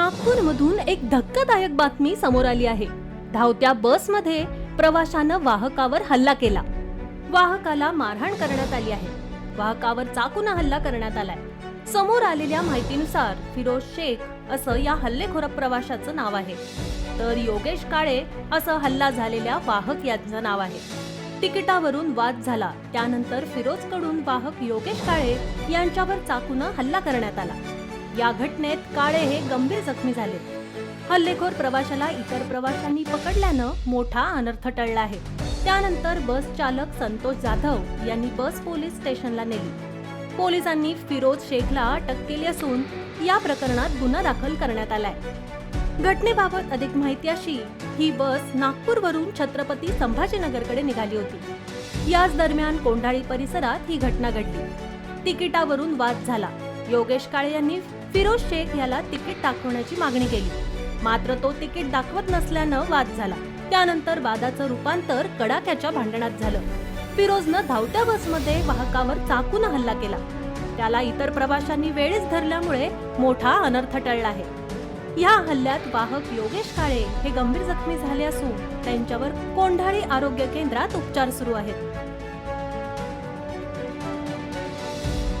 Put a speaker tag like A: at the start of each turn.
A: नागपूरमधून एक धक्कादायक बातमी समोर आली आहे। धावत्या बसमध्ये प्रवाशानं वाहकावर हल्ला केला। वाहकाला मारहाण करण्यात आली आहे। वाहकावर चाकूने हल्ला करण्यात आलाय। समोर आलेल्या माहितीनुसार फिरोज शेख असं या हल्लेखोर प्रवाशाचं नाव आहे, तर योगेश काळे असं हल्ला झालेल्या वाहक याचं नाव आहे। तिकिटावरून वाद झाला, त्यानंतर फिरोज कडून वाहक योगेश काळे यांच्यावर चाकूने हल्ला करण्यात आला। या घटनेत काळे हे गंभीर जखमी झाले। हल्लेखोर प्रवाशाला इतर प्रवाशांनी पकडल्यानं मोठा अनर्थ टळला आहे। त्यानंतर बस चालक संतोष जाधव यांनी बस पोलीस स्टेशनला नेली। पोलिसांनी फिरोज शेखला अटक केली असून या प्रकरणात गुन्हा दाखल करण्यात आलाय। घटनेबाबत अधिक माहिती अशी, ही बस नागपूरवरून छत्रपती संभाजीनगरकडे निघाली होती। याच दरम्यान कोंढाळी परिसरात ही घटना घडली। तिकिटावरून वाद झाला। योगेश काळे यांनी फिरोज शेख याला तिकीट दाखवण्याची मागणी केली, मात्र तो तिकीट दाखवत नसल्यानं वाद झाला। त्यानंतर वादाचं रूपांतर कडाक्याच्या भांडणात झालं। फिरोजनं धावत्या बसमध्ये वाहकावर चाकूने हल्ला केला। त्याला इतर प्रवाशांनी वेळीच धरल्यामुळे मोठा अनर्थ टळला आहे। या हल्ल्यात वाहक योगेश काळे हे गंभीर जखमी झाले असून त्यांच्यावर कोंढाळी आरोग्य केंद्रात उपचार सुरू आहेत।